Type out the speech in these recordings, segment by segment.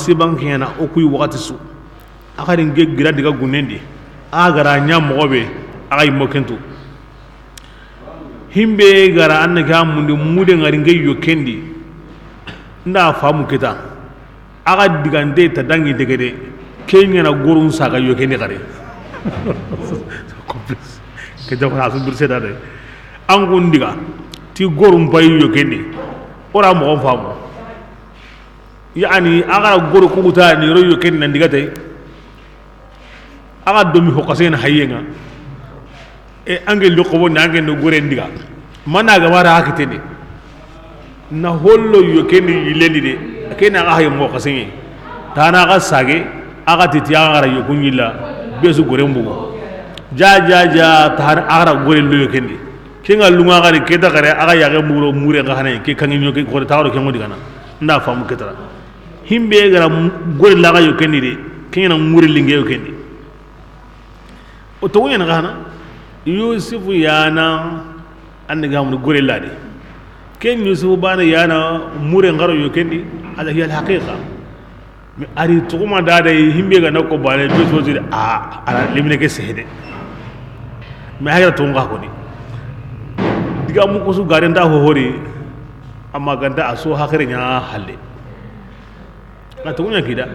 siban kiyana o kuy wakati su akarin ge gira diga gunendi agara nya mobe ay mokentu himbe gara annaka mundi mude ngari nge yokendi nda famu kita aga digande ta dangi degede kenya na gorun saga yokendi gare complex ke jaw na sun burse dade an gundiga ti gorun bay yokendi ora mo famu yani aga goru kuguta ni ro yokendi nan digate aga domi hokasena hayenga e angel lo ko nange no gore ndiga mana ga wara hakitene na hollo yokendi yilendi de kena aga hay mo kaseni tana ga sage aga titiya gara yokunyilla besu gore mbugo ja tar ara gore lo yokendi kinga lunga ga ke da gare aga yage muro mure ga hanen ke kangi nyoke ko tawro ke ngodi kana nda famu ketara himbe gara gore la ga yokendi de kinga mure linge yokendi o to wona ga hana yusufu yana annaga mun gore lade ken yusufu bana yana mure ngaro yokendi ala hiya alhaqiqa mi ari tuguma dada himbe ga nako bale be to zira ala limne ke sehde mi hayra tunga ko ni diga mu ko su garen da ho hori amma ganda aso hakare nya halle na tugunya kida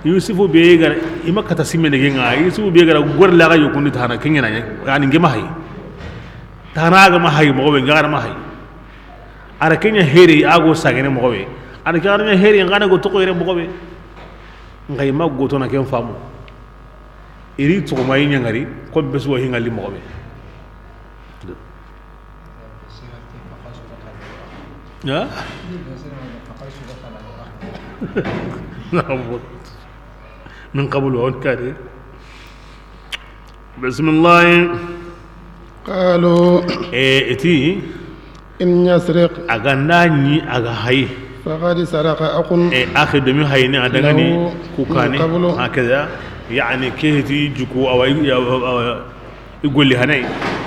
yusufu be ga imaka tasimene genga yusufu be ga gor la ga yokundi tana kengena yani ngema hay tana ga ma hay mo be ngara ma hay ara kenya heri ago sagene mo be ara kenya heri ngana go to ko ire mo be ngai ma go to na ken famu iri to ma yin ngari ko be so hinga li mo be ya من قبل وكذا بسم الله قالوا اتي إن يسرق أغناني أغهي فقد سرق أخي دمي هيني أدغني كوكاني هكذا يعني كهتي جكو أو يقول لي هني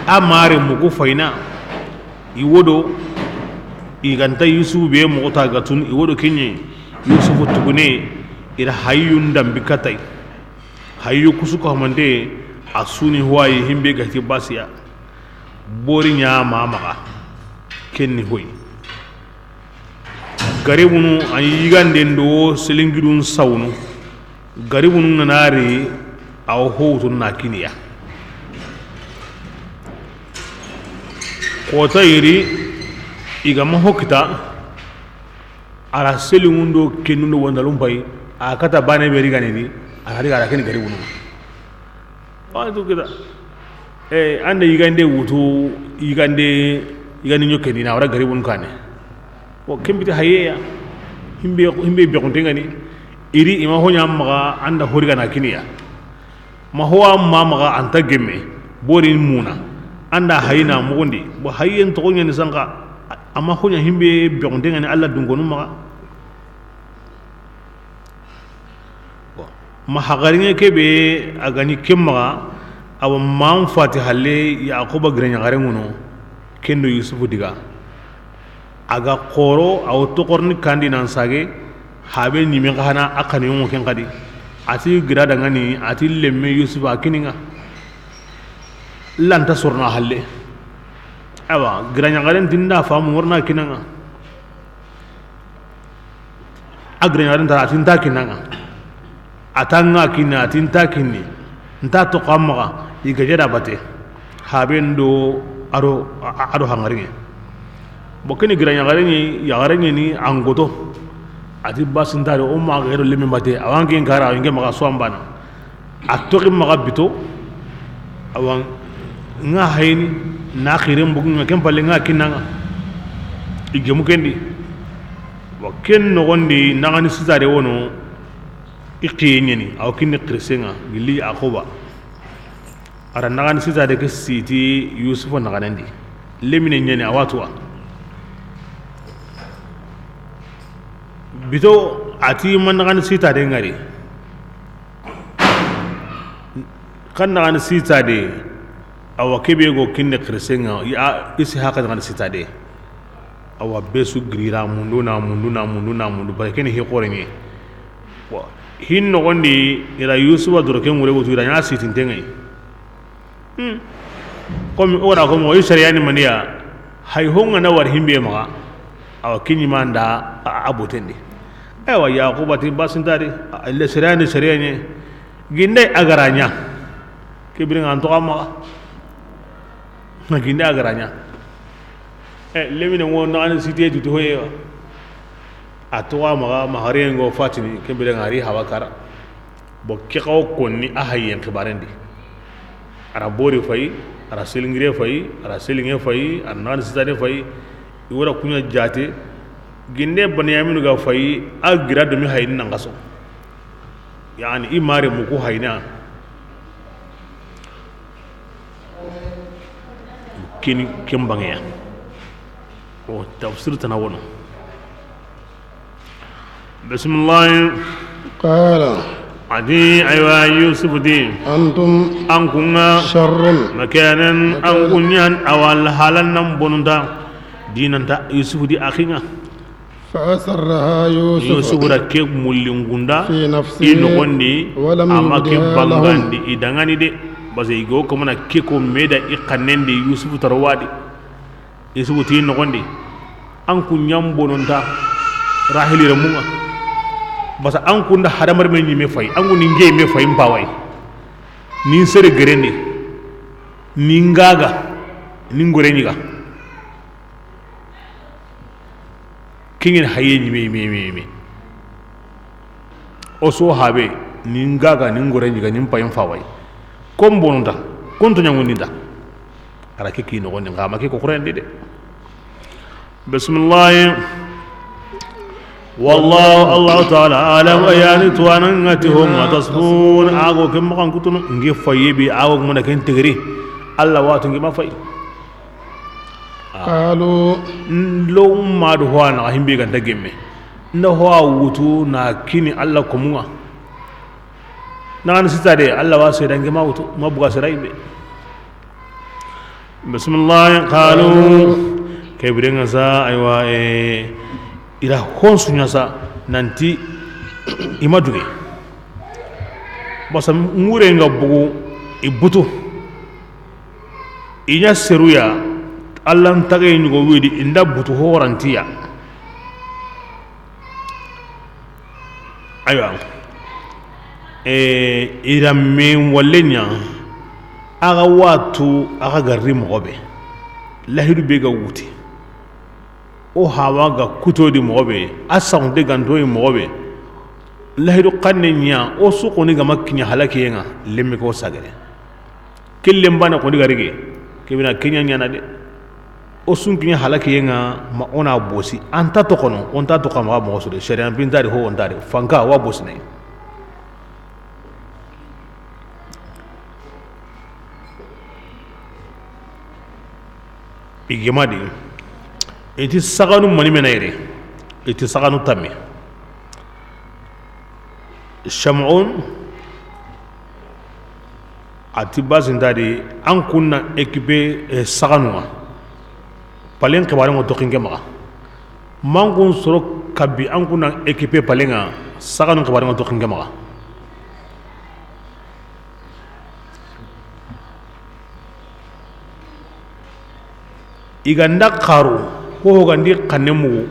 أمار مكو فينا يودو يغنتا يوسف بيه مغتاغتون يودو كيني يوسف تغني ira hayyun dambi katai hayyu kusuko hamande asuni huwayi himbe gati basiya bori nya mama kenni hoy garibunu an yigande ndo selingidun sawnu garibunu nanari aw howtu nakiniya ko tayri igama hokita ara selingundo kenundo wandalum bay akata bane beri ganini ari gara ken gari wunu wadu kita ande yigande wutu yigande nyoke ni na wara gari wunu kane o kembiti hayeya himbe be ko tengani iri ima honya maga anda horiga na kiniya ma huwa mamaga anta gemme bori muna anda hayina mugondi bo hayen to gonya ni sanga amma honya himbe be ko tengani alla dungonu maga ma hagaringe kebe agani kemma aw man fatihalle yaquba grenya garenguno kendo yusufu diga aga qoro aw to qorni kandi nan sage habe ni me gana akani mo ken kadi ati grada ngani ati lemme yusufu akininga lanta surna halle awa grenya garen tinda famu warna kinanga agrenya garen ta tinta kinanga atanga kina atinta kinni nta to qamma igajada bate habendo aro hangaringe bokini granya garenye ya garenye ni angoto ati basindare o ma gero lemi bate awange ngara nge maga swambana atoki maga bito awan nga hayni na khirem bugun nga kempalle nga kinanga igemu kendi boken no gondi nagani sizare wono iqiyeni aw kinni qirsenga gilli aquba ara nagan sita de ke siti yusuf naganandi lemine nyene awatwa bito ati man nagan sita de ngari kan nagan sita de awa kebe go kinni qirsenga ya isi haka nagan sita de awa besu grira mundu na mundu ba kene he qorenye wa hin no gondi ila yusufa duro ken wure wutu ira nya sitin tengai comme ora ko mo sharia ni maniya hay honga na war himbe ma aw kinyi manda abotende ewa yaqubati basintari alle sharia ni ginde agaranya kibrin an to amma na ginde agaranya lemine won na an site tu hoye atwa ma maharengo fatini kibrin ari hawakara bo kikaw konni ahayen kibarendi ara bori fay ara selingire fay ara selinge fay ara nan sitane fay iwara kunya jate ginde banyaminu ga fay agira do mi hayni nangaso yani imare muku hayna kini kembangya o tafsir tanawono bismillah qala adi aywa yusuf di antum ankunga sharrun makanan ankunyan awal halan nam bonunda dinanta yusuf di akhinga فأسرها yusuf da ke mulingunda في نفسه ino gondi ولم ama ke يبدها bangandi لهم idangani de base go ko mana ke ko meda iqanende yusuf tarwadi yusuf ti no gondi an kunyam bononta rahili ramunga basa an kunda hadamar men yime fay an guni nge me fay mbawai ni sere gerende ni ngaga ni ngore niga kingen haye yime o so habe ni ngaga ni ngore niga ni mpay mfawai kom bononta konto nyangundinda ara ke ki no gonde ngama ke ko kurende de bismillah والله الله تعالى أعلم أياني توانا نتهم تصفون أعو كم مقام كتنو نجي فايبي أعو من كن تغري الله واتو نجي ما فاي قالوا لو ما دهوانا هم بيجان تجمع نهوا وتو ناكيني الله كمونا نان ستادي الله واسي دنجي ما وتو ما بغا سرايبي بسم الله قالوا كبرنا سا أيوا ira honsunya sa nanti imaduge basa ngure nga bugu ibutu inya seruya allan tagay nyugo wedi inda butu horantiya aywa ira men wallenya aga watu aga garri mogobe lahidu bega wuti o hawa ga kuto di mobe asan de ganto yi mobe lahidu qanne nya o su ko ni ga makkinya halake yenga lemme ko sagare killem bana ko diga rige kebina kenya nya na de o sun kinya halake yenga ma ona bosi anta to kono on ta to kama mo so de sharian bin dari ho on dari fanka wa bosi ne igemadi iti saganu mani menayre iti saganu tammi shamun ati bazin dadi an kunna ekipe saganu palen kibare mo dokinge maka mangun soro kabi an kunna ekipe palenga saganu kibare mo dokinge maka iganda karu ko gandi kanemu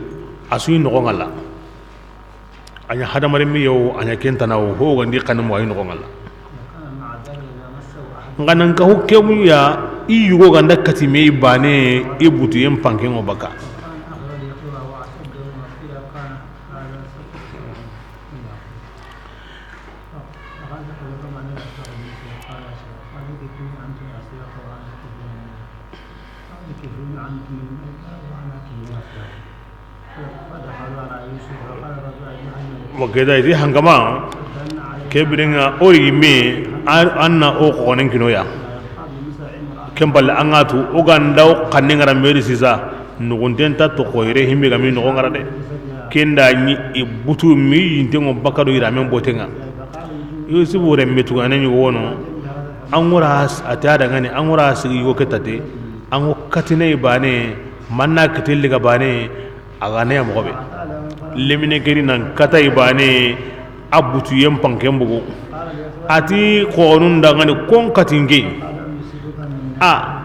asu no ngala anya hadamare mi yow anya kentana ho gandi kanemu ay no ngala nganan ka hokke mu ya i yugo ganda katime bane e butu yem panke ngo baka wakeda iti hangama kebringa ori me anna o konen kinoya kembal angatu o ganda kanengara meri sisa nuguntenta to koire himbe gami no ngara de kenda ni ibutu mi yintengo bakado iramen botenga yusi bore metu ganen wono angura atada ngani angura sigi yo ketate ango katine bane manna ketelga bane agane amobe lemine keri nan kata ibane abutu yem pankem bugo ati qonun dangani kon katinge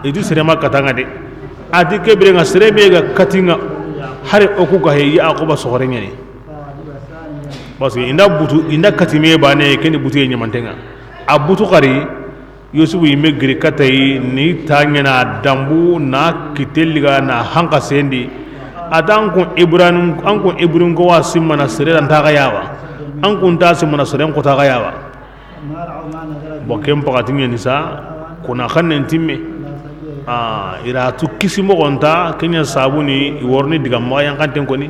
itu serema katanga de ati kebre nga serebe ga katinga hare oku ga he ya ko ba sore nyani parce que inda katime bane keni butu ye nyamantenga abutu qari yusufu yimme giri katay ni tanyana dambu na kiteliga na hanka sendi atan kun ibrahim an kun ibrahim ko wasimana sere dan ta yawa an kun ta simana sere ko ta yawa bo kem pakatin ni sa kuna khannen timme ira tu kisimo gonta kenya sabuni worni diga ma yan kanten ko ni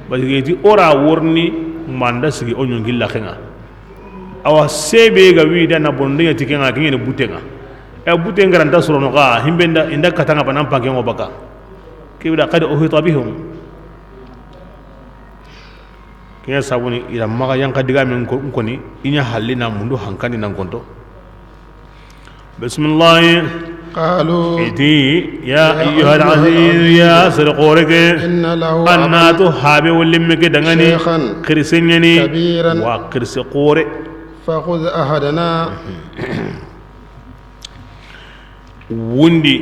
bageti ora worni manda sigi onyon gilla khenga awa sebe ga wida na bonde tikenga kenya butenga butenga ranta soro no ga himbenda inda katanga panan panke ngo baka kibida qad uhita bihum kenya sabuni ira maga yan kadiga men ko ni inya halina mundu hankani nan konto bismillah قالوا إتي يا أيها العزيز يا سرقورك إن له أنا تحابي ولمك دغني شيخا كرسنيني كبيرا وكرس قوري فخذ أحدنا وندي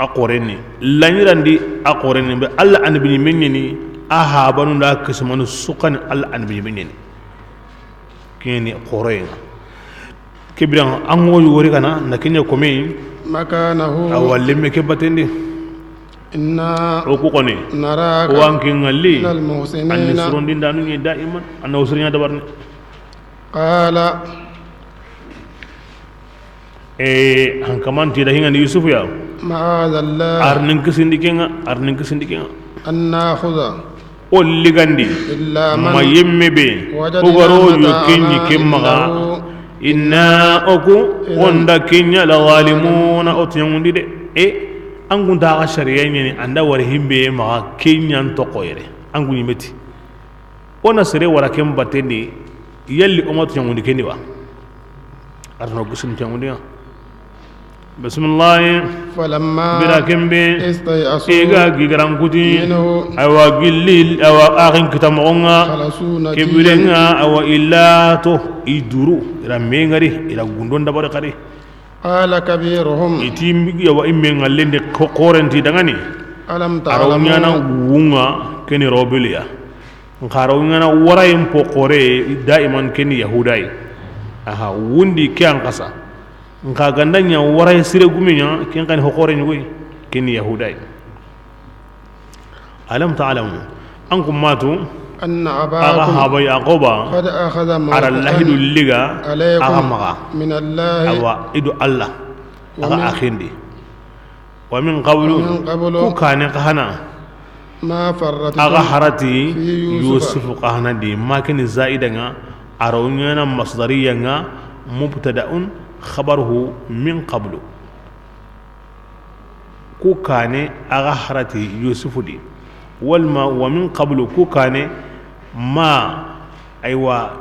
أقورني لن يرندي أقورني الله أن بني منني أهابن لا كسمن سكان الله أن بني منني كيني قورين كبيرا أمو يوري كنا نكيني كومي مكانه أولم كبتني إنا أوكوني نراك وانكين علي من المحسنين أن يسرون دين دانوني دائما أن أسرين دبرني قال han kaman ti da hinga yusuf ya معاذ الله arnin kisindikena أن نأخذ olligandi إلا من mayemme be وجدنا ogaro yukinni متاعنا kemmaga إنه inna oku onda kenya la zalimuna otyundi de angun da shari'a ne anda war himbe ma kenyan to koyre angun yimeti ona sere wara kem batende yalli umatu nyundi kendi wa arno gusun nyundi bismillah فلما birakem be استيأسوا ega gigaran kuti منه awa gillil awa akhin kitamonga خلصوا نجيا kebirenga awa illato iduru ira mengari ira gundon dabare kare قال كبيرهم itim yawa imme ngallende korenti dangani ألم arawnyana تعلموا wunga keni robelia ngarawnyana warayim pokore daiman keni yahudai aha wundi kyan kasa nka gandanya waray sire guminya ken kan hokore nyugo keni yahudai alam ta'lamu ankum matu أن aga أباكم haba yaquba قد أخذ ara lahidu موثقا liga aga عليكم maga من الله awa idu allah aga ومن- akhindi wa min qablu ومن قبل ku kane kahana ما فرطتم aga harati في yusuf يوسف kahana di makini zaidanga arawnyana masdariyanga mubtada'un khabaruhu min qablu ku kane aga harati yusuf di walma wa min qablu ku kane ma aywa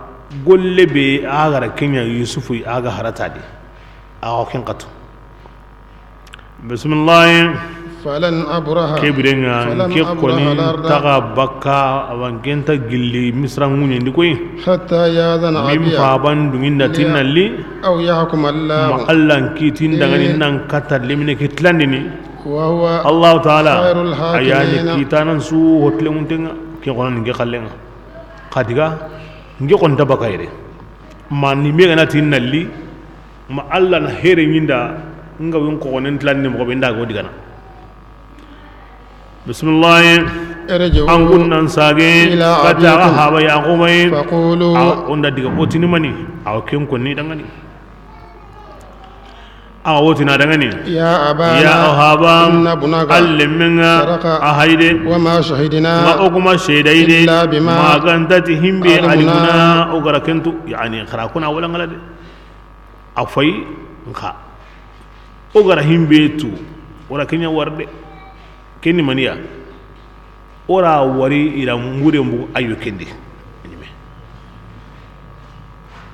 golle be aga kenya yusuf aga harata di aga ken qatu bismillah فلن أبرح kebirenga فلم ke أبرح koni الأرض taga bakka awan kenta gilli misra ngunya ndikoy حتى يأذن mim أبي faban dunginda tinnalli أو يحكم ma الله allan kitin dangani nan katar limine kitlandini وهو allah taala خير الحاكمين. ayani kitanan su hotle muntenga ke konan nge khallenga kadiga nge kon tabakayre man ni mega na tinnalli ma allah na here nyinda nga won ko wonen tlanni mo be ndago digana bismillah ارجعوا an gunnan sage إلى kata أبيكم haba yaqumai فقولوا onda diga otini mani aw ken ko ni dangani aw otina dangani يا أبانا ya ahaba إن ابنك alliminga سرق ahayde وما شهدنا ma oguma shedayde إلا بما ma gantati himbe علمنا. alimuna ogara kentu yani kharakuna wala ngalade afai nka ogara himbe tu wala kenya warde kenni maniya ora wari ila ngure mbu ayo kendi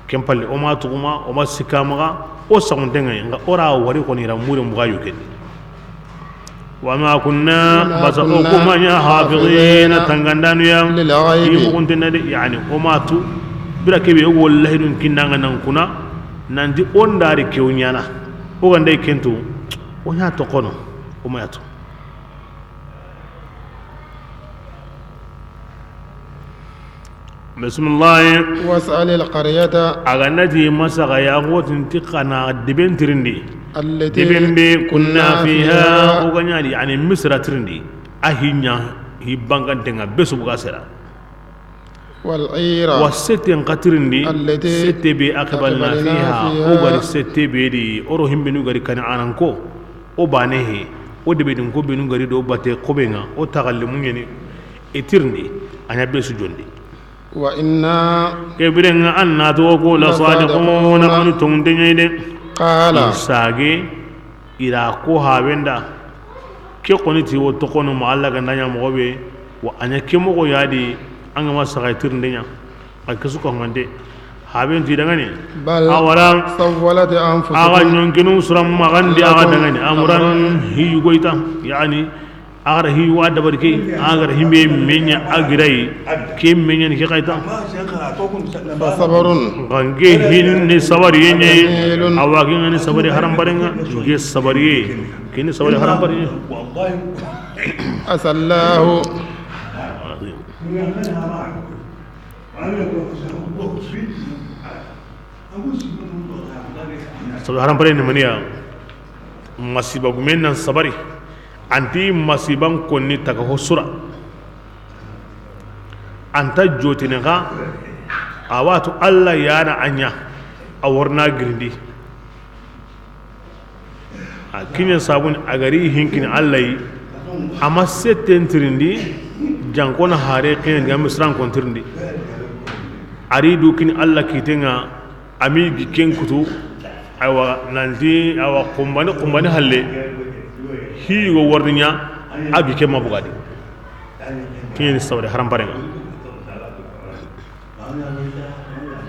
kempalle o ma tuguma o ma sikamaga o saguntenga nga ora wari ko ila ngure mbu ayo kendi wama kunna basa o kuma nya hafizina tangandanu ya للغيب yimu kuntina de yani o ma tu bira kebe wallahi dun kinanga nan kuna nan di ondari kewnyana o gande kento o nya to kono o mayato bismillah واسأل القرية aganati masaga ya gotin tiqana diben tirindi التي diben be kunna fiha o فيها ganyali yani misra tirindi ahinya hibangan tenga besu bugasera والعير wasete qatirindi التي sette be aqbalna fiha o gari sette be di oro himbenu gari kana ananko o banehe o debe din ko benu gari do bate ko benga o tagallimu nyeni etirndi anya besu jondi وإنا kebirenga anna to ko la sadiquna man tungdenye قال sage ira ko habenda ke koniti wo to kono ma Allah gandanya mo be wa anya ke mo yadi anga ma sagaitir ndenya akasu ko ngande haben ti daga ne بل awara سولت aga أنفسكم nyonkinu suram magandi aga daga ne amran hi goita yani agar hi wa dabar ke agar himbe menya agirai ke menya ni ke kaita فصبر gange hin ni sabari yenye awagin ni sabari haram barenga ge sabari ke ni sabari haram barenga عسى الله sabari haram barenga maniya masiba gumenna sabari anti masiban konni taga hosura anta jotine ga awatu Allah yana anya awarna girndi a kinyen sabun a gari hinkin Allah yi amma setten tirindi jankona hare kinyen ga misran kontirindi ari dukin Allah kitenga ami giken kutu awa nanti awa kumbani halle hiyo warninya abi ke mabugadi kinyen sabri haram parenga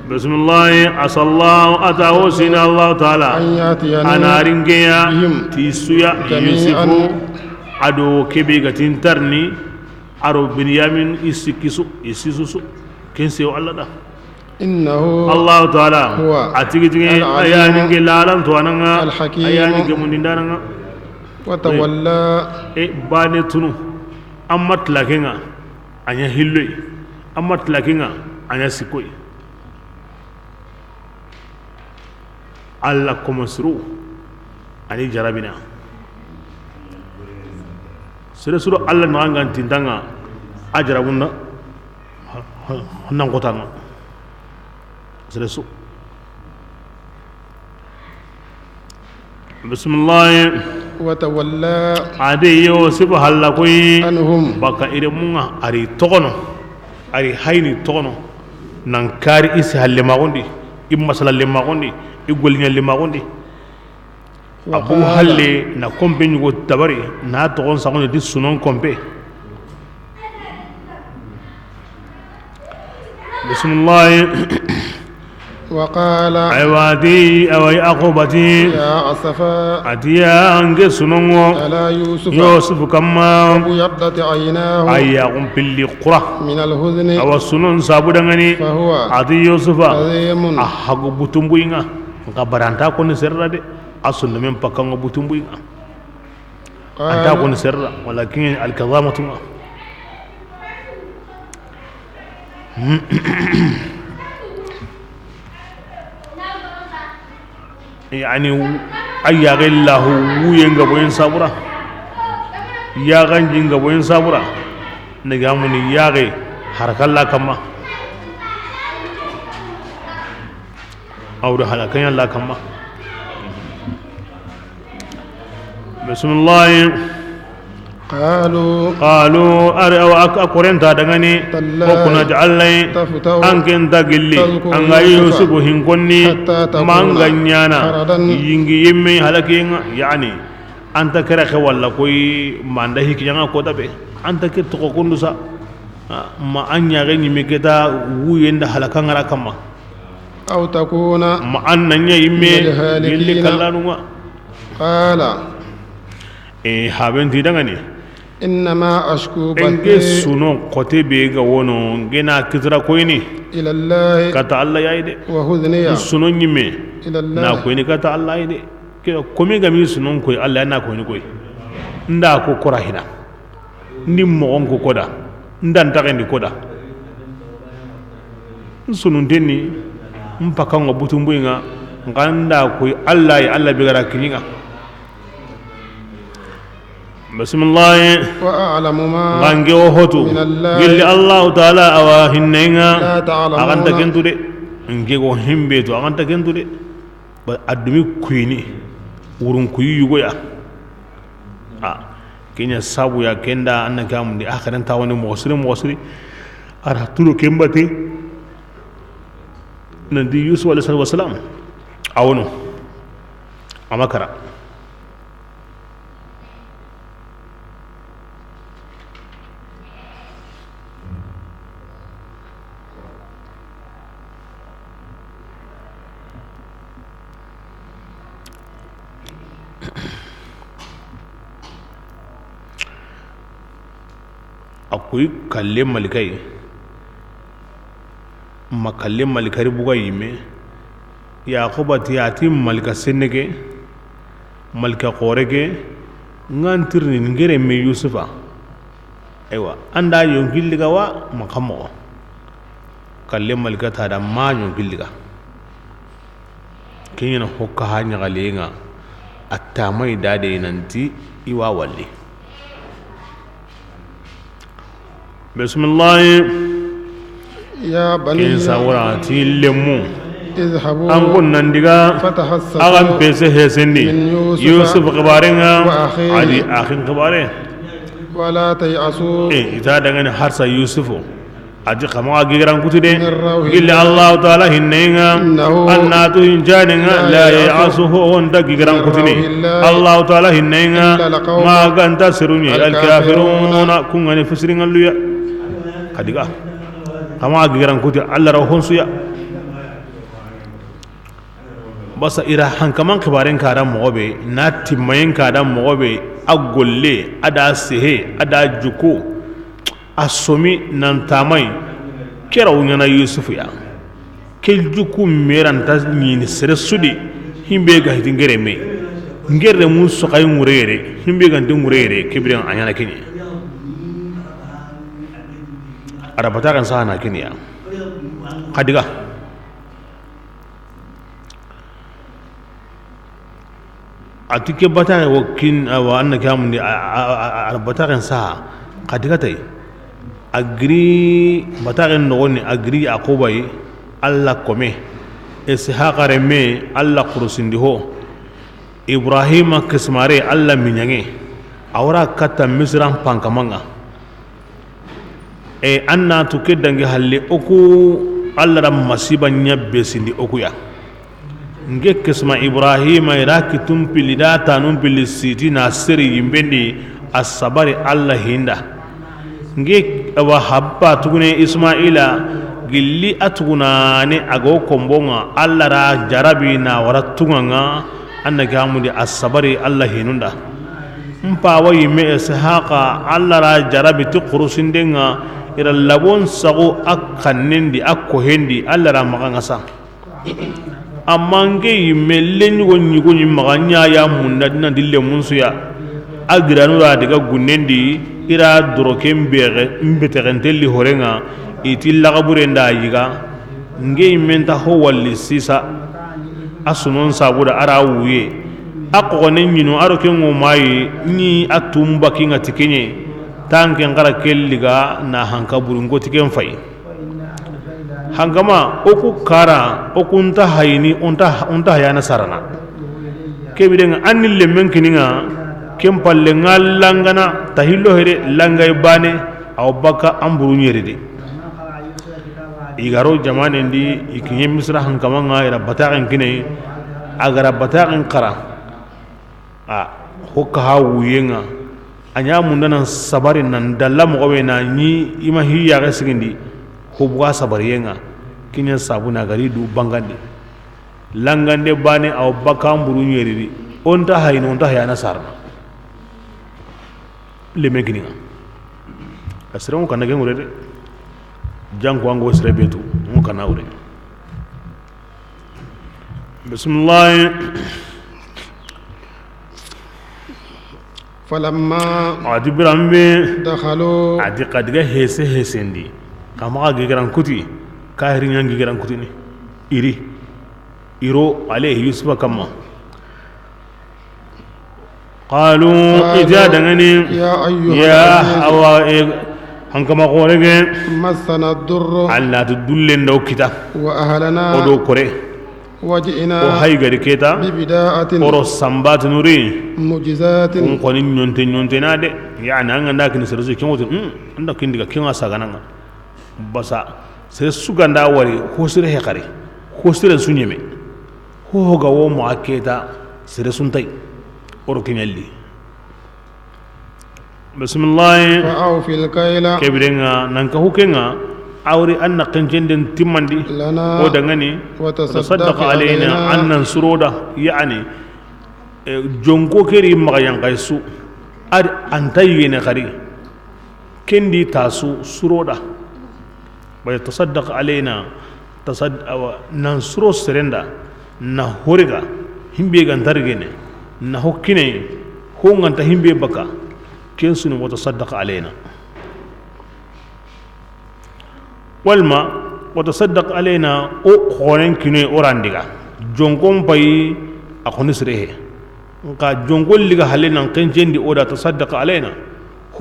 bismillah asallahu atahu sina Allah taala أن يأتيني ana ringeya bihim tisuya jami'an yusufu ado kebe gatin tarni aro binyamin isisusu kense Allah da إنه Allah taala huwa atigi tigi al-alim ayani ke lalam to ananga al-hakim ayani ke mundindaranga وتولى e bane tunu amma tlakenga anya hilloi amma tlakenga anya sikoi alla komasru ani jarabina sere suru alla nanga tindanga ajarabunna nan kotanga sere su bismillah وتولى ade yo sibu halla koy عنهم baka ire munga ari tokono ari hayni tokono nan kari isi halle magondi imma salalle magondi igolnya le magondi abu halle na kombe nyugo tabari na togon sagono di sunon kombe bismillah وقال aywadi awai aqobati يا أسفا atiya ange sunongo على يوسف yusuf kamma ويبدت عيناه ayya umpilli qura من الحزن awa sunon sabudangani فهو ati yusufa عظيم ahago butumbuinga nga baranta ko ni serra de asunna men pakanga butumbuinga anta ko قال ni serra walakin al-kadhamatu yani ayya gallahu wuyenga boyen sabura ya ganjinga boyen sabura ne gamuni yage harakalla kama awda halakan yalla kama bismillah قالوا أو أكورنتا دغني وكنا جعلني تفتح أنكن تغلي تذكر أنغا يوسف يوسف هنكوني حتى تكون مانغانيانا حردا ينغي يمي هلكين يعني أنت كرخ ولا كوي ماندا هيك يانا كودا بي أنت كي تكوكوندوسا ما أنيا غني ميكتا ويندا هلكان غرا كما أو تكون ما أننيا يمي يلي الهالكين. كلانوا قال haben ti dangane إنما أشكو enge بثي suno kote be ga wono ngena kitra koyni إلى الله kata Allah yaide وهذني suno nyime إلى na الله koyni kata Allah yaide ke komi ga mi suno koy Allah na koyni koy nda ko korahina ndi mo on ko koda ndan tagendi koda sunu denni mpaka ngo butumbuinga nganda koy Allah ya Allah bigara kininga bismillah وأعلم ما ngange o hotu من الله gilli Allah taala awa hinnenga لا تعلمون aganta kentude nge go himbe to aganta kentude ba adumi kuyini wurun kuyi yugoya kenya sabu ya kenda annaka mun di akhiran tawani mosri ara turo kembate nandi yusuf alayhi wasallam awono amakara akwai kalle malikai makalle malikari buga yime yaquba tiyati malika seneke malika qoreke ngantirni ngere me yusufa aywa anda yongilliga wa makamo kalle malika tada ma yongilliga kenya hokka hanya galenga attamai dade nanti iwa walli bismillah يا بني kin sawara ti lemu اذهبوا an kunnan diga فتحسسوا agan pese hesendi من yusuf kabarenga وأخيه adi akhin kabare ولا تيأسوا ita daga ni harsa yusufu aji kama giran kutude من روح gilla allah taala hinnenga إنه annatu hinjaninga la ya'asuhu onda giran kutuni allah taala hinnenga إلا لقوم ma ganta sirunyi الكافرون alkafiruna kungani fisirin alluya kadiga kama giran kuti allah rawhon suya basa ira hankaman kibaren kadan mogobe na timmayin kadan mogobe agolle ada sehe ada juko asomi nan tamai kera wunyana yusufu ya ke juku meran ta nyini sere sudi himbe ga hitin gere me ngere mun so kay ngurere himbe ga ndin ngurere kibiran anyana kini arabata kan sana kini ya kadiga atike batare wakin wa annaka mun di bataren sa kadiga tay agri bataren nogoni agri akobai alla kome ishaqa reme alla qurusindi ho ibrahima kismare alla minyange awra kata misran pankamanga anna tukedange halle oku alla ram masiba nyabbe sindi okuya nge kisma ibrahima iraki tumpili data numpili siti na siri yimbendi asabari alla hinda nge wa habba tugune ismaila gilli atuguna ne ago kombonga alla ra jarabi na waratunganga annaki hamudi asabari alla hinunda mpa wa yime ishaqa alla ra jarabi tu qurusindenga ira labon sago akkannendi akko hendi alla ra maganga sa amange yimelle nyugo maganya ya munna dina dille munsuya agranu ra daga gunnendi ira dorokem bere mbeterentelli horenga iti lagabure nda yiga nge menta ho walli sisa asunon sabuda ara wuye akko ne nyino aro kengo mai ni atumba kinga tikenye tanke ngara kelliga na hankaburu ngoti ken fay hangama oku kara okunta hayni onta hayana sarana kebidenga annille menkininga kempalle ngallangana tahillo hede langay bane aw baka amburu nyerede igaro jamane ndi ikinye misra hankama nga ira bataqen kine agara bataqen qara hokka ha wuyenga anya mundana sabari nan dalla mo na ni ima hiya ga sigindi ko buga sabariyenga kinya sabuna gari du bangande langande bane aw baka amburu nyerede onta hayno onta hayana sarna leme kininga asira mo kanage ngure de jango ango sire betu mo kana ure bismillah فلما adi birambe دخلوا adi kadiga hesendi kama ga giran kuti kahiri nyangi giran kuti ni iro alayhi yusufa kama قالوا إذا دعني يا أوا هنكما قولك مسنا الضر على تدل لو كتا وأهلنا ودو كوري وجئنا وهاي غير كتا ببداءة ورو سامبات نوري معجزات ونقول نونتي نادي يعني أنا ناك نسرزي كم وتن عندك كندك كم أساعنا بس سرسوغان داوري هو سره هكاري هو سره سونيمي هو غاو معكيتا سرسونتاي وركينيلي بسم الله فأوفي الكيل كبرنا ننكهو كنا أوري أن قنجندن تمندي لنا ودغني وتصدق علينا أن ننصرودا يعني جونكو كري مغيان قيسو أنتي نخري كندي تاسو سرودا ويتصدق علينا ننصرو سرندا نهورغا همبيغان ترغيني نهوكيني هو أنت همبي بكا كنسون وتصدق علينا والما وتصدق علينا او خونن كيني اورانديغا جونكم باي اخوني سريه نكا جونكول ليغا حالنا كنجندي اودا تصدق علينا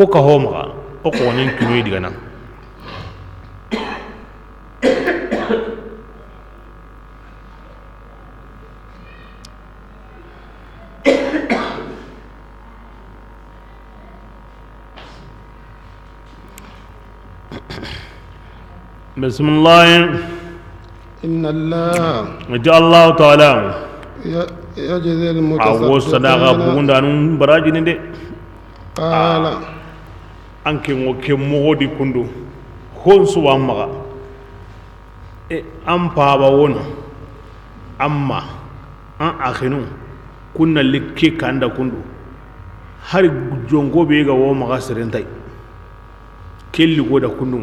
هو كهوما او خونن كيني ديغنا بسم الله إن الله جاء الله تعالى يجزي أو صدقة بقول دانو براجين ده قال أنك مودي كندو هون سوام مغا أم بابا ونا أما أن أخنو كنا لكي كاندا كندو هاري جونغو بيغا وو مغا سرنتاي كيلي غودا كندو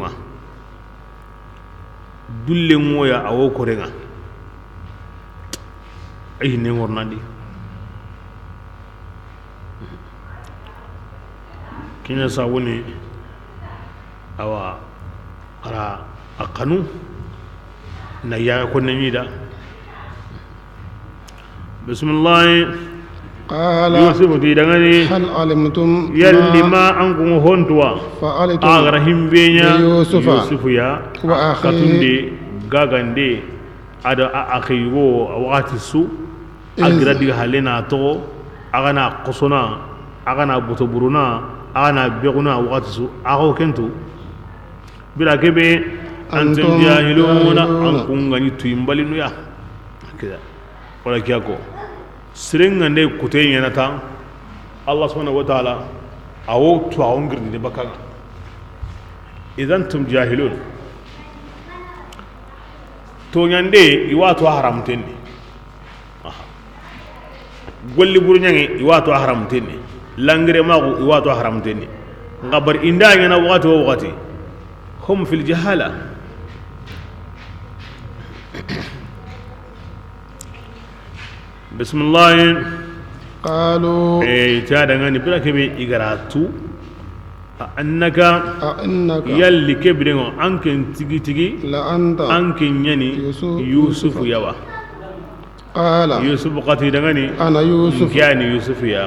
dulle moya awo korenga ay ne wornandi kina sa woni awa ara akanu na ya ko namida bismillah قال يوسف في دغني هل علمتم يلي ما أنكم هونتوا فعلتم أغرهم بينيا يوسف يا وأخي كتندي غاغاندي ada akhi wo wakati su agra diga halena to agana qosona agana butoburuna agana beguna wakati su ago kentu bila kebe antum jahiluna ankum ngani tuyimbalinu ya kida wala kiyako sirenga ne kuteenya na ta Allah subhanahu wa ta'ala awo to awon girni ne baka idan tum jahilun to nyande iwato haramtenni golli burnyange iwato haramtenni langre mago iwato haramtenni ngabar indanya na wakati hum fil jahala بسم الله قالوا تادغاني بلا كبي إغراتو أنك يلي كبرين أنك تيجي لأنت أنك يعني يوسف يوا قال يوسف قتي دغاني أنا يوسف يعني يوسف يا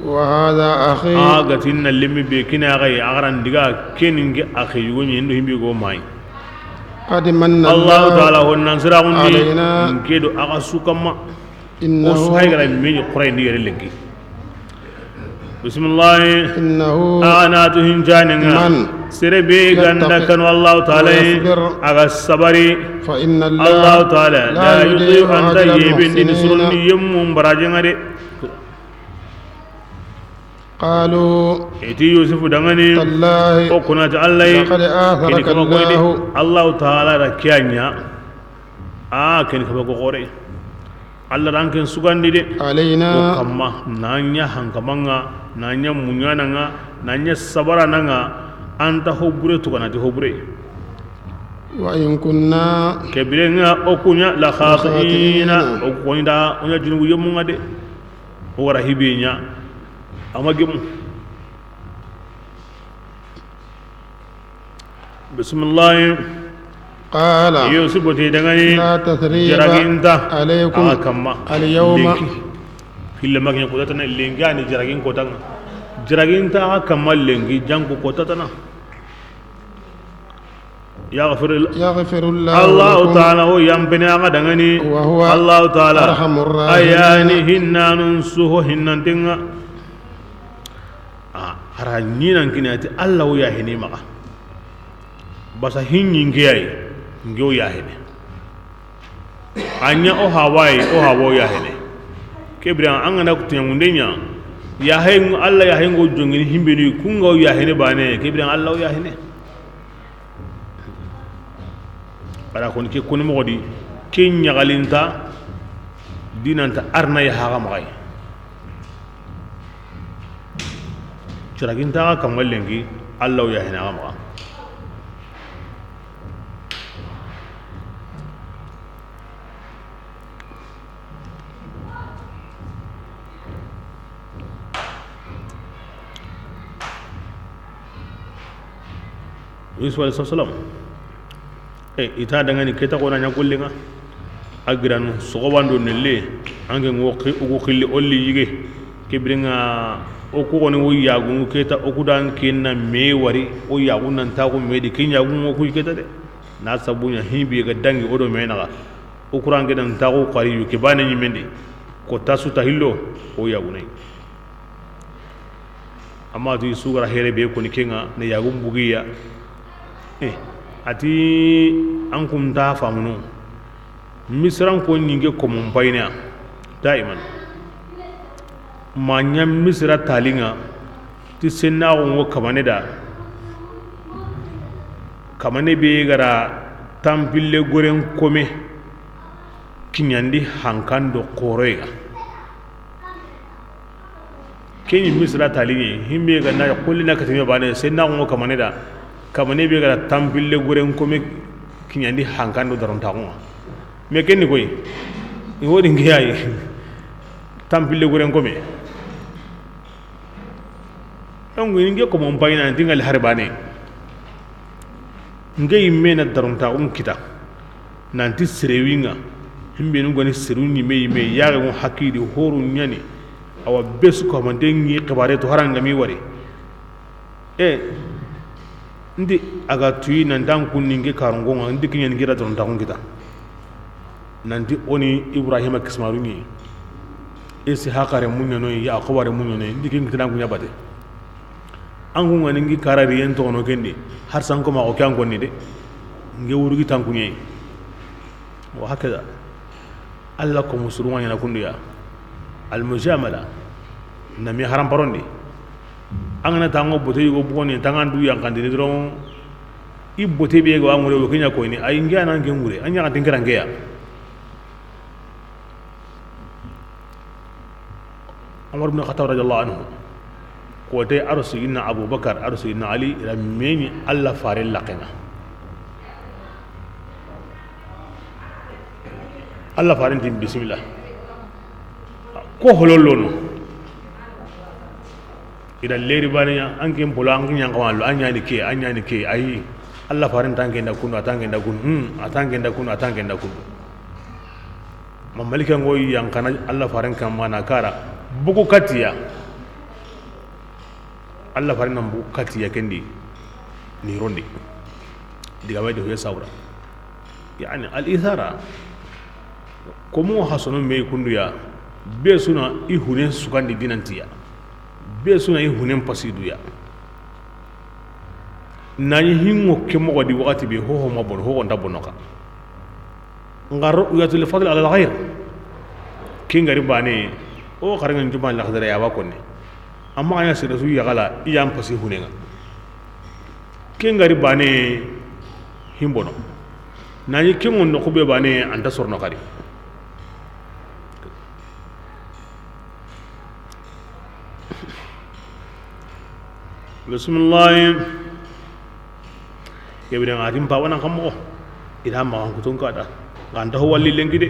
وهذا أخي قتينا اللي بكنا غي أغران دغا كينغ أخي يوني إنه يمي غو ماي قد من الله تعالى هو النصر علينا كيدو أغسو كما إنه بسم الله إنه أنا تهم جاننا سربي غندا كان الله تعالى على الصبر فإن الله تعالى لا يضيع أن تجيب نسرني يوم براجعنا قالوا إتي يوسف دعني تالله وكنا تعالى لقد آثرك الله تعالى ركيانيا كن كبكو قوري Allah rankin sugandi de alaina kama nanya hankamanga nanya munyana nga nanya sabara nanga anta hobure to kana di hobure وإن كنا kebirenga okunya la khatina okunida onya junubu yemunga de wara hibinya amagemu bismillah قال يوسف تيدغني لا تثريب جراغينتا عليكم كما اليوم في لما كان قدتنا لينغاني جراغين كوتان جراغينتا كما لينغي جانكو كوتاتنا يغفر الله لكم تعالى ويمبني غدغني وهو الله تعالى أرحم الراحمين اياني هنان سوه هنانتنا haranyina kinati Allah ya hene maka basa hinni ngiyai ngiyo ya hene anya o hawo ya hene kebran an ngana kutunya mundenya ya hen Allah ya hengo jongini himbe ni kunga ya hene bane kebran Allah ya hene bara kon ke kun mogodi ken nyagalinta dinanta arna ya haga magay ciraginta kan wallengi Allah ya hina ma Yusuf alayhi salam ita dangani keta ko nanya kullinga agiran sogobando nelle ange ngoki ugo khilli olli yige kibringa oku koni wo yagun keta oku dan kenna me wari o yagun nan ta ko me di kinya gun oku keta de na sabunya himbi ga dangi odo me naga oku range dan ta ko qari yu ke bana nyimendi ko tasu tahillo o yagunai amma tu sugara here be ko ni kenga ne yagun bugiya ati an kum ta famuno misran ko nyinge ko mun bayna daiman manya misra talinga ti senna wo kamane da kamane be gara tampille goren kome kinyandi hankando koroega kenyi misra talinga himbe ga na kullina katime bane senna wo kamane da kamane be gara tampille goren kome kinyandi hankando daron tawo me kenni koy i wodi ngiyayi tampille goren kome donc nge ko mon bayna dingal harbane nge imena daronta kita nanti serewinga himbe no goni seruni me yaga mo hakidi horu nyani awa besu ko man dengi xibare to haranga mi wari ndi aga tuyi nan dan kunni nge karongo ndi kinyen ngira daronta kita nanti oni ibrahima kismaruni esi hakare munyono ya akobare munyono ndi kin kitan kunya bade an kun wani ngi karari yen tono kendi har san ko ma ko kan gonni de nge wurugi tankunye wa hakaza alla ko musulman yana kundiya al mujamala na mi haram parondi an na tango bote yugo boni tangan du yang kandini dron i bote be go amure ko kenya ko ni ay ngi anan ngi ngure anya kan tinkara ngeya Umar ibn Khattab radhiyallahu anhu ko te arsu inna abubakar arsu inna ali rameni alla farel laqena alla farin tin bismillah ko hololono ida leri baniya anke mbolo anke nyangamalu anyani ke ayi alla farin tanke nda kunu atanke nda kunu mamalika ngoyi yankana alla farin kan mana kara buku katiya Allah farin nan bukati ya kendi ni rondi diga wayde ho sawra yani al ithara komo hasono me kunduya be suna ihunen sukandi dinantiya be suna ihunen pasiduya nani hingo kemo wadi wakati be ho mabon ho onda bonoka ngaro yatul fadl ala al ghayr kingari bane o kharangan juma la khadara ya bakonni amma aya sira su yagala iyam pasi hunenga kengari bane himbono nani kengon no kube bane anta sorno kadi bismillah ya bidan adim pa wannan kammo ida ma kan kutun kada kan ta walli lengi de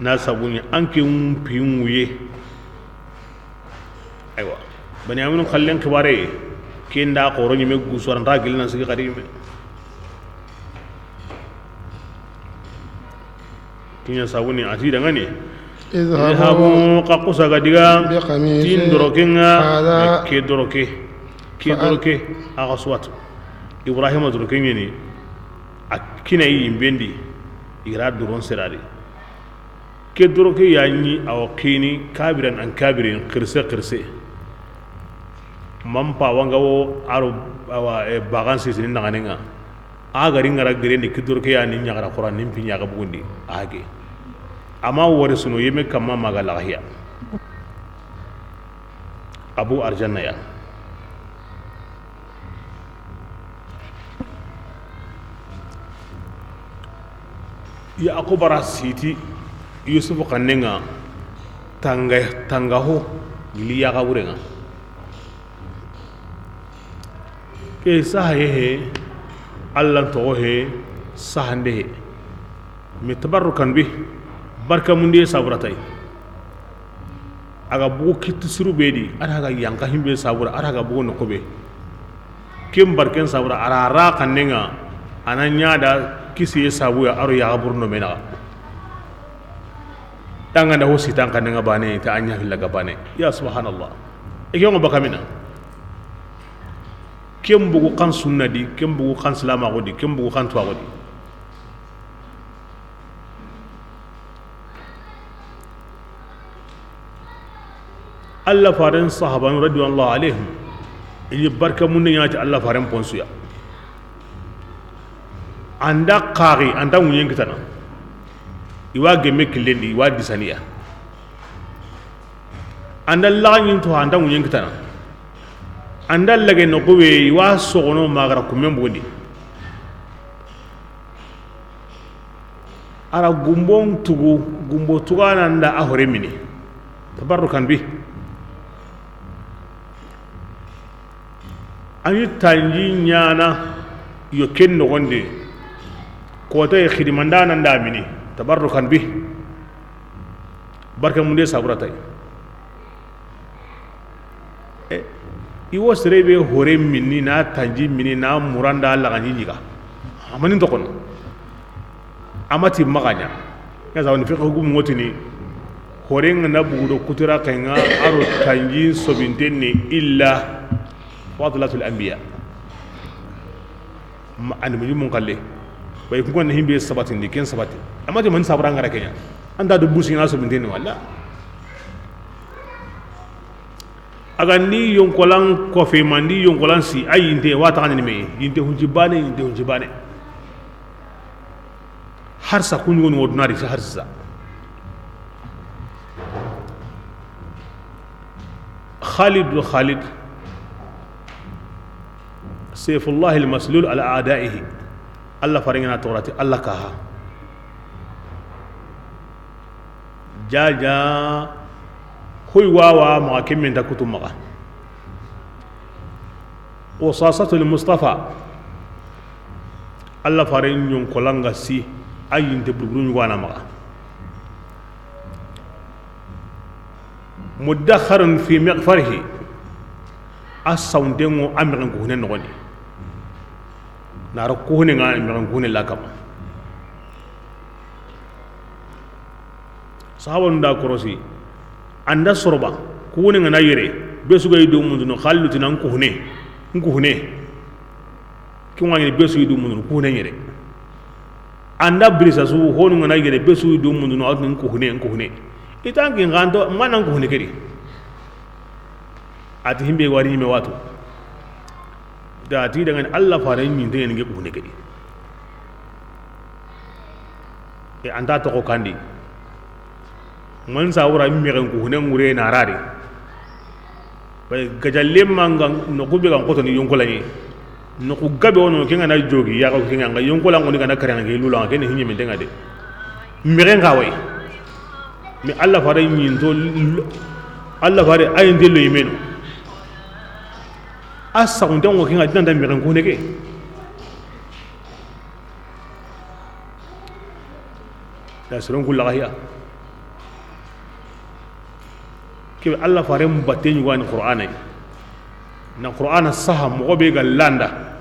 na sabuni anke pin wuye aywa bani amun khallen kibare kenda qoro ni me gusuran ta gilna sigi qadime kinya sabuni ati daga ne izhabu qaqusa gadiga tin dorokenga ke doroke agaswat ibrahim dorokenga ni akina yi imbendi ira doron serade ke doroke yanyi awakini kabiran an kabirin qirse mampa wangawo aro awa bagan sisini nanganenga agari ngara girendi ke doroke yani nyagara qur'an nimpi nyaga bugundi age ama wari suno yeme kama magala hiya abu arjanna ya akubara siti yusuf kannenga tangaho gili ya kaburenga ke sahaye allan to he sahande mitabarrukan bi barka mun de saburatai aga bugu kitti suru bedi ada ga yanka himbe sabura ada ga bugu nokobe kim barken sabura arara kannenga ananya da kisi sabu ya aro ya burno mena tanga da hosi tan kannenga bane ta anya hillaga bane ya subhanallah ike ngo bakamina kim bugu kan sunna di kim bugu kan salama godi kim bugu kan tuwa godi Allah faran sahaban radiyallahu alaihim ili barka mun ya ta Allah faran ponsuya anda qari anda munyen kitana iwa gemme kilendi iwa disaniya anda lañin to anda munyen kitana anda lage no gowe iwa sogono magara kumem bondi ara gumbo tugana nda ahore mini tabarrukan bi ani tanji nyana yo ken no gonde ko to e khidimanda nan da mini tabarrukan bi barka mun de saburatay iwo serebe hore minni na tanji mini na muranda la ganyi niga amani to kono amati maganya ya zawani fi hugum ngotini hore na bugudo kutura kanga aro tanji sobintenne illa fadlatul anbiya an mun kalle bay ko gon himbe sabatin di ken sabati amati man sabra ngara kenya anda do busi na sobintenne wala aga ni yonkolan kofe mandi yonkolan si ayinte wata kan ni me yinte hunji bane har sa kunyo no ordinary har sa Khalid Saifullah al-Maslul ala a'da'ihi Allah faringana tawrati Allah kaha jaja huy wawa ma kemen ta kutum maka usasatul mustafa Allah farin yon kolanga si ayin te burguru wana maka mudakharun fi miqfarihi asawndengo amiran ko hunen nogoni naro ko hunen ga amiran ko hunen lakam sahabon da korosi anda sorba ko hunen na yere besu gay do mundu no khalluti nan ko hune ki wani besu do mundu ko hunen yere anda brisa su honu na yere besu do mundu no adun ko hune itangi ngando manan ko hune kedi ati himbe wari himbe watu da ati dengan Allah faran min de nge ko hune kedi e anda to ko kandi man sawura mi ren ko hune ngure na rari bay gajalle manga no ko be kan ko to ni yonkolani no ko gabe wono kinga na jogi ya ko kinga nga yonkola ngoni kana kare nga lula ken hinye min denga de mi ren ga way mi Allah faran min to Allah fare ayin de lo yimeno asa on tan wakin adina dan miran ko ne ke da suron kula hiya ke Allah farin batten yuwan qur'ani na qur'ana saha mo be galanda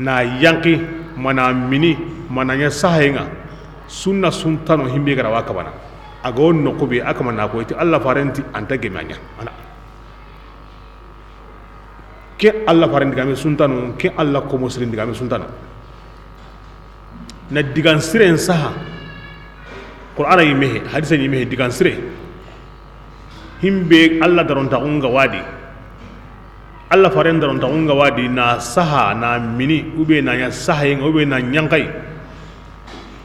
na yanki mana mini mana nya sahenga sunna suntano himbe gara waka bana aga wonno ko be aka mana ko iti Allah farenti anta gemanya ana ke Allah farenti game suntano ke Allah ko muslim game suntano na digan siren saha qur'ana yimehe hadisa yimehe digan sire himbe Allah daronta unga wadi Allah faren daronta unga wadi na saha na mini ube na nya sahen ube na nyankai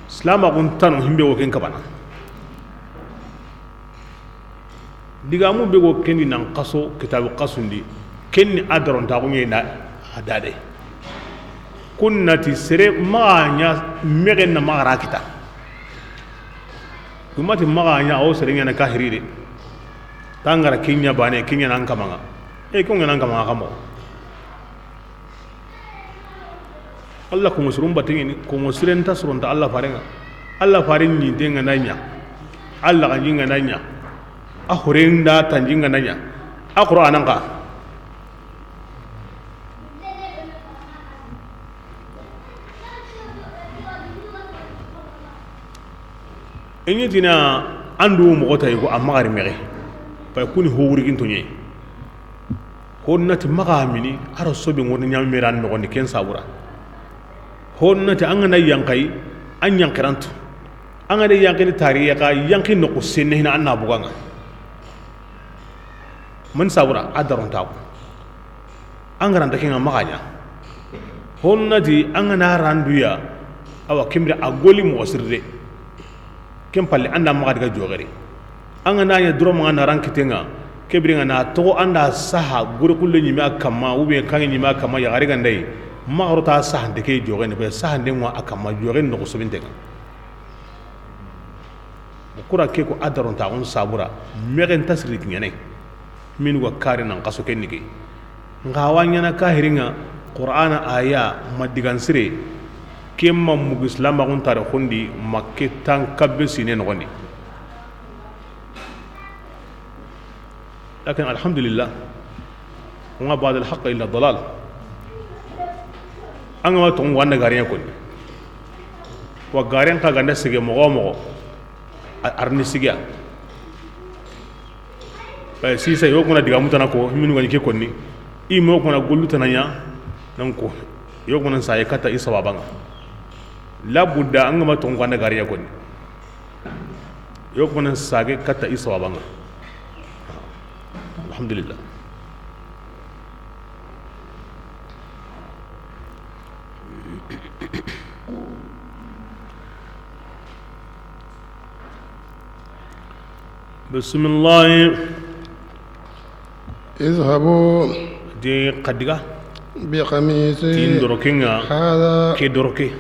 islama kun tanu himbe wo ken kabana diga mu be go kendi nan qaso kitabu qasundi kenni adaronta ko ngena adade kunnati sere ma nya megen na magara kita kumati maga nya o sere ngena kahiride tangara kinya bane kinya nan kamanga ko ngana kama kamo Allah ko musurum batin ko musuren tasrun ta Allah farenga Allah farin ni denga nanya Allah kan jinga nanya a horenda tan jinga nanya a qur'anan ka enyi dina andu mo gota ko amma gari mere fa kuni howrigin to nye honnati magamini aro sobe ngoni nyam miran no gondi ken sabura honnati angana yankai an yankirantu angana yankini tariya ka yankin no kusenne hina anna buganga man sabura adaron taw angaran takin maganya honnati angana randuya awa kimre agoli mo wasirde kem palle anda magadiga jogere angana ya drum ngana rankitenga kebringa na to anda saha gure kullu nyima akama ube kan nyima akama ya gari gandai magrota saha de ke jogen be saha de mo akama jogen no sobinte ka kura ke ko adaron ta on sabura megen tasri nyane min wa kare nan qaso keniki ngawanya na kahiringa qur'ana aya madigan sire kemma mu islam on tare khondi makke tan kabbe sine no gondi لكن الحمد لله وما بعد الحق إلا الضلال أنا ما تقول وانا غارين كون وغارين كا سيجي مغو أرني سيجي سيسا يوكونا ديغامو تناكو همينو غاني كي كوني إيمو كونا قولو تنايا نانكو يوكونا سايا كاتا إيسا بابانا لا بد أنا ما تقول وانا غارين كون يوكونا سايا كاتا إيسا بابانا الحمد لله بسم الله اذهبوا دي قدغا بقميصي تين دروكينغا هذا كي دروكي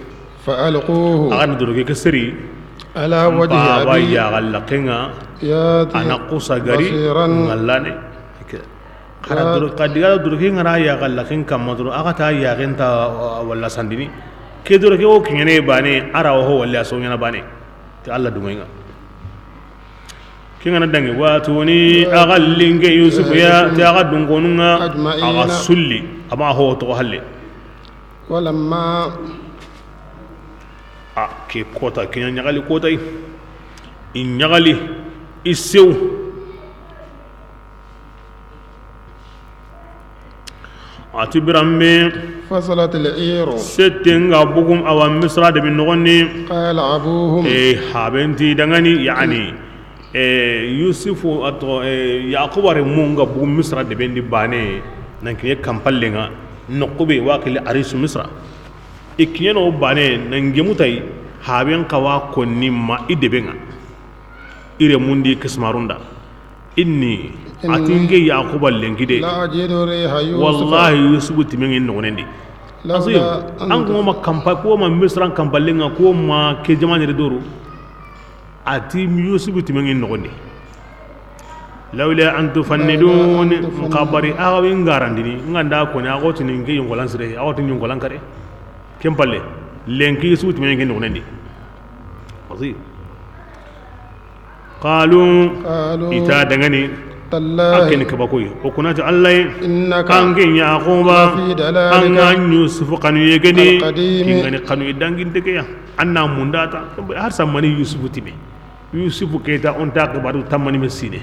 فألقوه أغاني دروكي كسري على وجه بابا أبي يا غلقينغا ياتي أنا قوسا غري بصيرا غلاني kara duru kadiga duru ki ngara ya galla kin kam maduru aga ta ya genta walla sandini ke duru ki o kinyane bane ara ho walla so nyana bane te Allah dumoyinga kingana dangi watuni agallinge yusuf ya te aga dungonunga aga sulli ama ho to halle ولما ke kota kinya nyagali kota in nyagali isew ati birambe فصلت العير ستنغا بوكم او مصر de binogoni قال أبوهم habenti dangani yani yusuf ato yaqub are munga bu misra de bendi bane nankiye kampallenga nokube wakili arisu misra ikiyeno bane nangemutai haben kawa konni ma idebenga ire mundi kismarunda inni atinge yaqub allengide لا أجد ريح يوسف wallahi yusuf timengi nonendi aso an ko ma kampa ko ma misran kampalenga ko ma ke jamani doru ati yusuf timengi nonendi lawla an tufannidun qabari awin garandini nganda ko ni agoti ni ngi ngolan sire agoti ni ngolan kare kempalle lenki suuti men ngi nonendi wasi qalu ita dangani تالله akin kabakoy o kunati allah إنك kangen yaquba في دلالك an yusuf kanu yegeni القديم kingani kanu dangin dege ya anna mundata har samani yusuf tibe yusuf keta on ta kabaru tamani mesine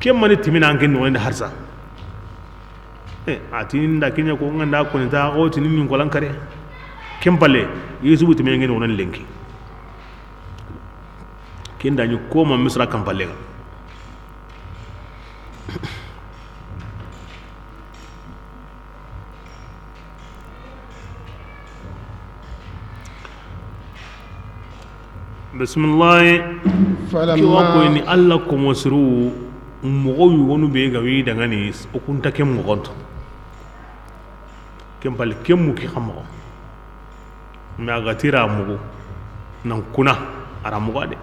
kemmani timina angen no har sa atin da kinya ko nganda ko ta ko tin nin ko lankare kembale yusuf timen ngen wonan lenki kenda ñu ko ma misra kampalle bismillah ki wa ko ni alla ko mosru mo wi wonu be ga wi daga ni o kunta kem mo gonto kem pal kem mu ki xamo ma ga tira mu nan kuna ara mu ga de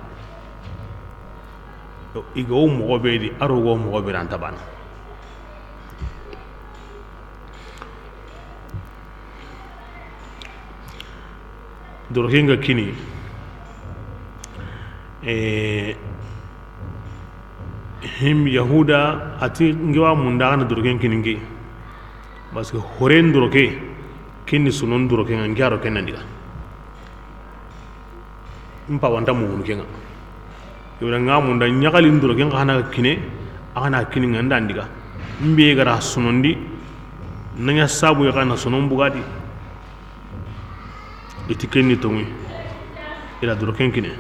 igo mo be di aro go mo be ran tabana dorhinga kini him yahuda ati ngewa munda na durken kiningi parce que horen durke kinni sunon durke ngaro kenan diga mpa wanta mu kenga yura nga munda nyagali durke ngana kine ana kini nganda ndiga mbe gara sunondi nanya sabu ya kana sunon bugadi itikenni tongi ila durken kine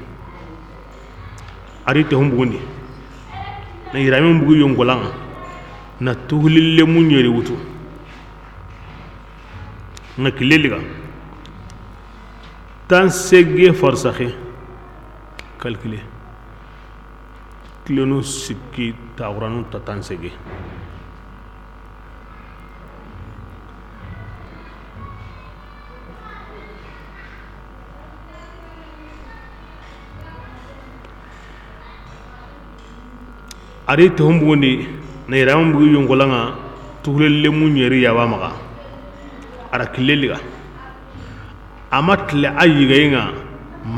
ari te humbundi na irame mbugu yongolan na tuhulille munyeri wutu na kileliga tan segge forsaxe calculer kilonu sikki tawranu ta tan segge ari to humbundi na iram bu yongolanga tuhulele munyeri yawa maga ara kileliga amatle ayiga yinga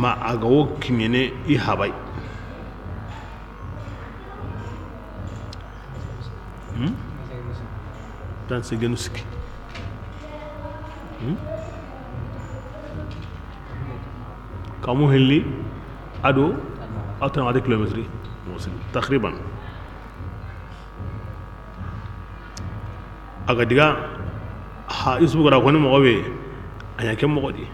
ma agawo kimene i habai tan se genuski kamu helli ado atan ade kilometri تقريبا aga diga ha isu gara koni mo be anya kem mo godi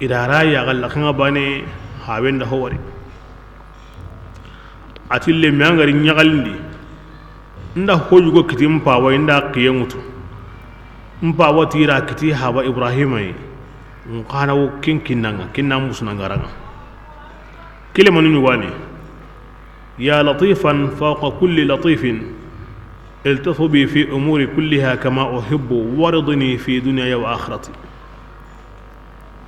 idara ya galla kan bane ha wenda howari atille mi angari nyagalindi nda hojugo kiti mpa wa nda qiyamutu mpa watira kiti haba ibrahimai ngana wo kinkinanga kinna musuna ngaranga kile manunu wani ya latifan fawqa kulli latifin التف بي في أموري كلها كما أحب ورضني في دنيا وآخرتي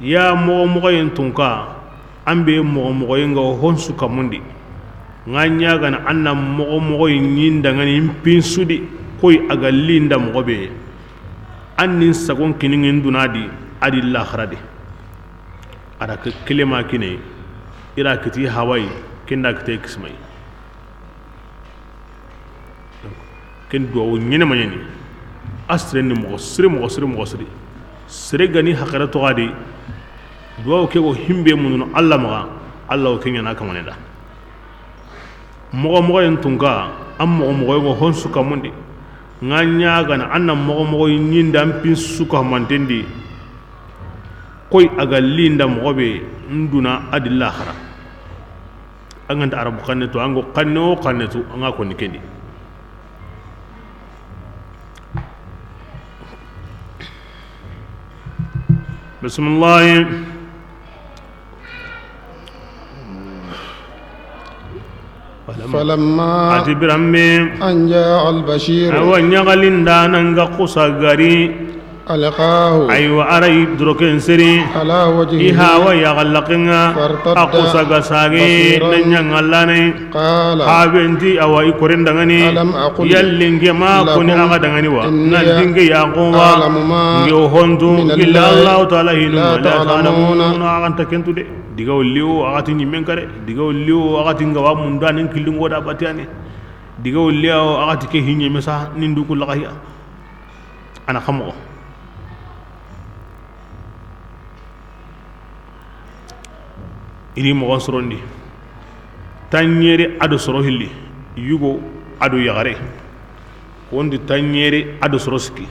يا مغمغين تنكا أمبي مغمغين هونسو كموندي غانيا غانا أنا مغمغين يندا غاني يمبين سودي كوي أغالين دا مغبي أنين ساقون كنين دونادي أدي الله خردي أدا كلمة كيني إلا كتي هواي كندا كتي كسمي ken do nyene manyani asre ni mo sire sire gani hakara to gadi do ke go himbe mun Allah ma Allah ke nyana kamane da mo en tunga am mo go hon suka mundi nganya gana annam mo nyinda pin suka mantendi koy agalinda mo be nduna adilla khara anganta arabu kanne to ango kanne to anga ko nikendi بسم الله فلما أتبرم أن جاء البشير أو نغلين دانا قصة غري ألقاه أيوة أري دروكين سري على وجهه إيها ويغلقنا فارتد أقصى ساقي بصيرا ننيان اللاني قال حابنتي أو إكورين دغني ألم أقل يلنجي ما لكم كوني أغا دغني وا إني نالدنجي يعقوبا أعلم ما نجو هونتو من إلا الله الله تعالى لا هنو لا تعلمون تعلمون أغانتا كنتو دي ديغو الليو أغاتي نيمين كاري ديغو الليو أغاتي نغوا مندان كيلونغو دا باتياني ديغو الليو أغاتي كي هيني مسا نندو كل غايا أنا خمو ini mo sorondi tanyere ado soro hilli yugo ado yagare wondi tanyere ado soroski